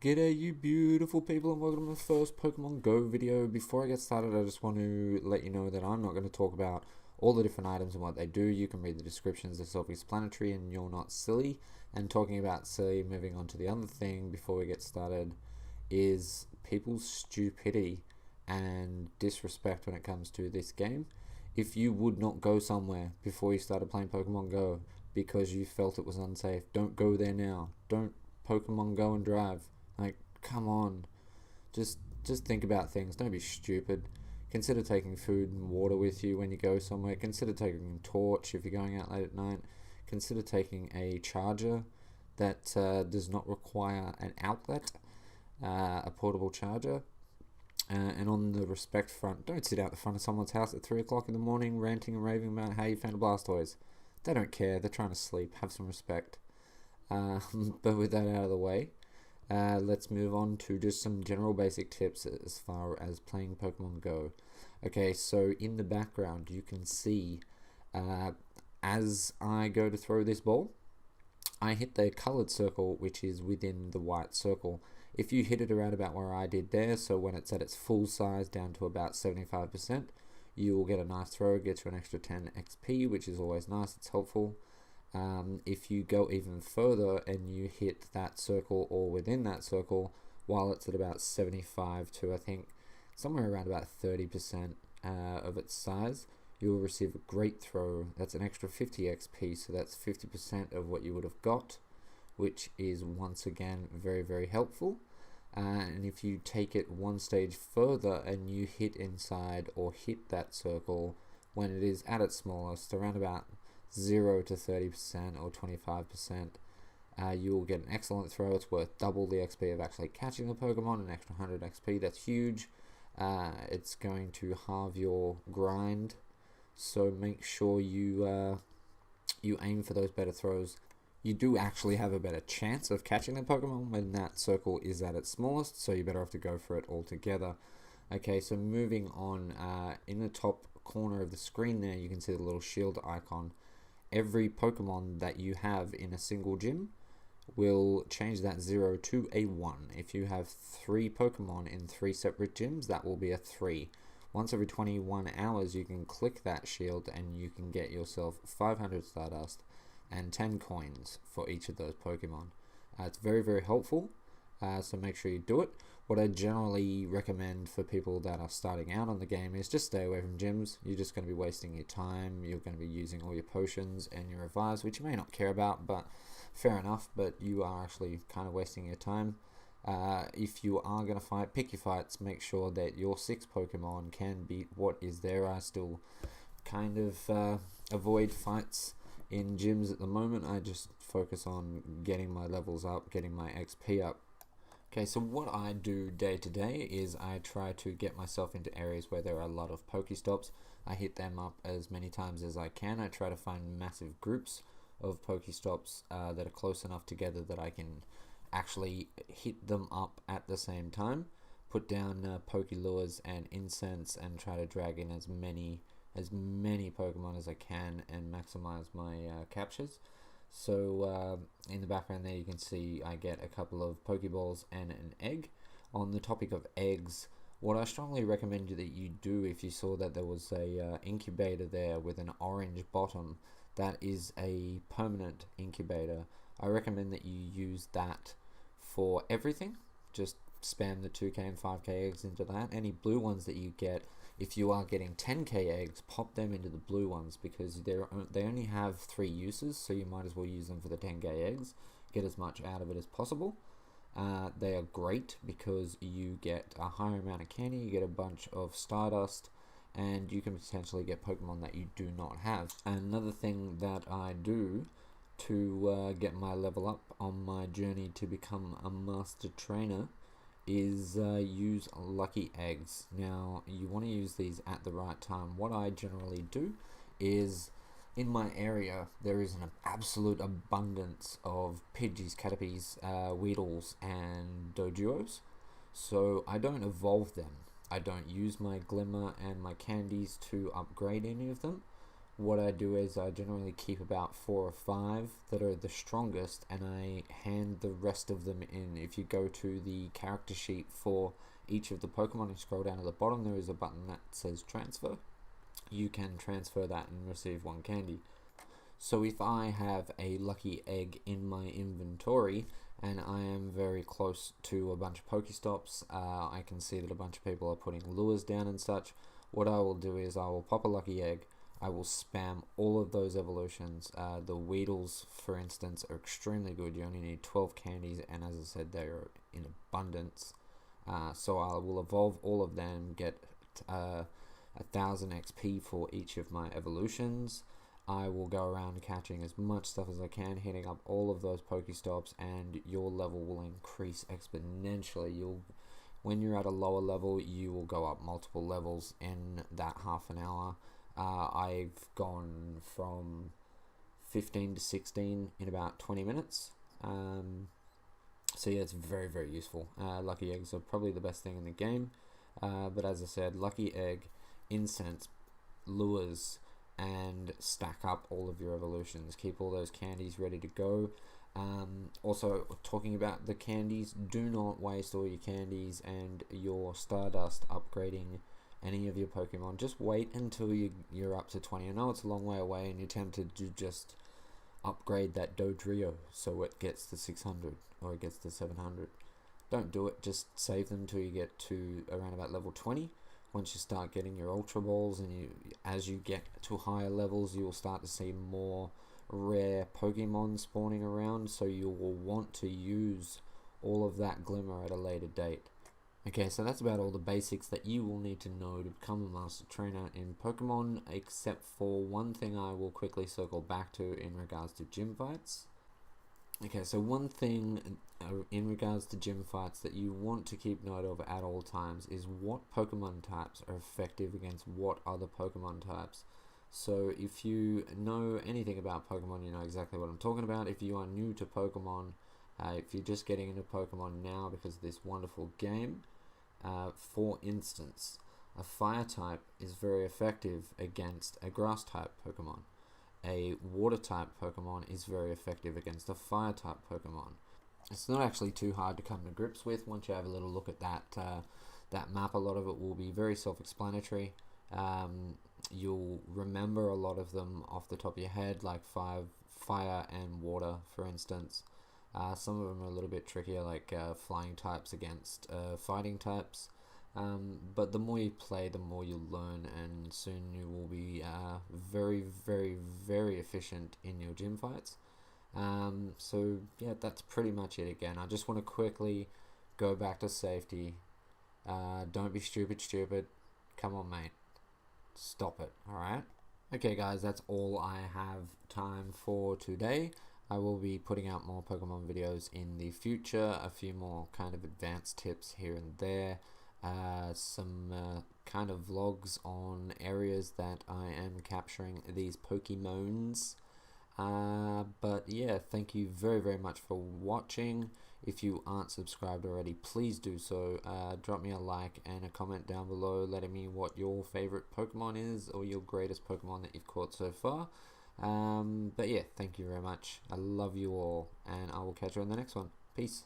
G'day you beautiful people and welcome to my first Pokemon Go video. Before I get started, I just want to let you know that I'm not going to talk about all the different items and what they do. You can read the descriptions, they're self-explanatory and you're not silly. And talking about silly, moving on to the other thing before we get started is people's stupidity and disrespect when it comes to this game. If you would not go somewhere before you started playing Pokemon Go because you felt it was unsafe, don't go there now. Don't Pokemon Go and drive. Like, come on. Just think about things. Don't be stupid. Consider taking food and water with you when you go somewhere. Consider taking a torch if you're going out late at night. Consider taking a charger that does not require an outlet, a portable charger. And on the respect front, don't sit out the front of someone's house at 3 o'clock in the morning ranting and raving about how you found a Blastoise. They don't care. They're trying to sleep. Have some respect. But with that out of the way, let's move on to just some general basic tips as far as playing Pokemon Go. Okay, so in the background you can see as I go to throw this ball, I hit the colored circle which is within the white circle. If you hit it around about where I did there, so when it's at its full size down to about 75%, you will get a nice throw, get you an extra 10 XP, which is always nice, it's helpful. If you go even further and you hit that circle or within that circle while it's at about 75 to I think somewhere around about 30% of its size, you will receive a great throw. That's an extra 50 XP, so that's 50% of what you would have got, which is once again very helpful. And if you take it one stage further and you hit inside or hit that circle when it is at its smallest, around about 0 to 30% or 25%, you will get an excellent throw. It's worth double the XP of actually catching the Pokemon, an extra 100 XP. That's huge. It's going to halve your grind, so make sure you aim for those better throws. You do actually have a better chance of catching the Pokemon when that circle is at its smallest, so you're better off to go for it altogether. Okay, so moving on, in the top corner of the screen there you can see the little shield icon. Every Pokemon that you have in a single gym will change that 0 to a 1. If you have 3 Pokemon in 3 separate gyms, that will be a 3. Once every 21 hours you can click that shield and you can get yourself 500 Stardust and 10 coins for each of those Pokemon. It's very helpful, so make sure you do it. What I generally recommend for people that are starting out on the game is just stay away from gyms. You're just going to be wasting your time. You're going to be using all your potions and your revives, which you may not care about, but fair enough, but you are actually kind of wasting your time. If you are going to fight, pick your fights. Make sure that your 6 Pokemon can beat what is there. I still kind of avoid fights in gyms at the moment. I just focus on getting my levels up, getting my XP up. Okay, so what I do day to day is I try to get myself into areas where there are a lot of Pokestops. I hit them up as many times as I can. I try to find massive groups of Pokestops that are close enough together that I can actually hit them up at the same time. Put down Pokelures and incense and try to drag in as many Pokemon as I can and maximize my captures. So in the background there you can see I get a couple of Pokeballs and an egg. On the topic of eggs, what I strongly recommend that you do, if you saw that there was a incubator there with an orange bottom, that is a permanent incubator. I recommend that you use that for everything. Just spam the 2k and 5k eggs into that. Any blue ones that you get, if you are getting 10k eggs, pop them into the blue ones because they only have 3 uses, so you might as well use them for the 10k eggs. Get as much out of it as possible. They are great because you get a higher amount of candy, you get a bunch of Stardust, and you can potentially get Pokemon that you do not have. Another thing that I do to get my level up on my journey to become a master trainer is use lucky eggs. Now you want to use these at the right time. What I generally do is, in my area there is an absolute abundance of Pidgeys, Caterpies, Weedles and Doduos, so I don't evolve them. I don't use my Glimmer and my candies to upgrade any of them. what I do is I generally keep about 4 or 5 that are the strongest, and I hand the rest of them in. If you go to the character sheet for each of the Pokemon and scroll down to the bottom, there is a button that says transfer. You can transfer that and receive 1 candy. So if I have a lucky egg in my inventory and I am very close to a bunch of Pokestops, I can see that a bunch of people are putting lures down and such. What I will do is I will pop a lucky egg, I will spam all of those evolutions. The Weedles, for instance, are extremely good. You only need 12 candies, and as I said, they are in abundance. So I will evolve all of them, get 1000 XP for each of my evolutions. I will go around catching as much stuff as I can, hitting up all of those Pokestops, and your level will increase exponentially. When you're at a lower level, you will go up multiple levels in that half an hour. I've gone from 15 to 16 in about 20 minutes. So yeah, it's very, very useful. Lucky eggs are probably the best thing in the game. But as I said, lucky egg, incense, lures, and stack up all of your evolutions. Keep all those candies ready to go. Also, talking about the candies, do not waste all your candies and your Stardust upgrading any of your Pokemon. Just wait until you're up to 20. I know it's a long way away and you're tempted to just upgrade that Dodrio so it gets to 600 or it gets to 700. Don't do it. Just save them till you get to around about level 20. Once you start getting your Ultra Balls, and as you get to higher levels, you will start to see more rare Pokemon spawning around, so you will want to use all of that Glimmer at a later date. Okay, so that's about all the basics that you will need to know to become a Master Trainer in Pokemon, except for one thing I will quickly circle back to in regards to gym fights. Okay, so one thing in regards to gym fights that you want to keep note of at all times is what Pokemon types are effective against what other Pokemon types. So if you know anything about Pokemon, you know exactly what I'm talking about. If you are new to Pokemon, if you're just getting into Pokemon now because of this wonderful game, for instance, a Fire type is very effective against a Grass type Pokemon. A Water type Pokemon is very effective against a Fire type Pokemon. It's not actually too hard to come to grips with once you have a little look at that map. A lot of it will be very self-explanatory. You'll remember a lot of them off the top of your head, like Fire and Water, for instance. Some of them are a little bit trickier, like flying types against fighting types. But the more you play, the more you'll learn, and soon you will be very, very, very efficient in your gym fights. So yeah, that's pretty much it again. I just want to quickly go back to safety. Don't be stupid. Come on, mate. Stop it, alright? Okay guys, that's all I have time for today. I will be putting out more Pokemon videos in the future, a few more kind of advanced tips here and there. Some kind of vlogs on areas that I am capturing these Pokemons. But yeah, thank you very, very much for watching. If you aren't subscribed already, please do so. Drop me a like and a comment down below letting me what your favorite Pokemon is, or your greatest Pokemon that you've caught so far. But yeah, thank you very much. I love you all, and I will catch you on the next one. Peace.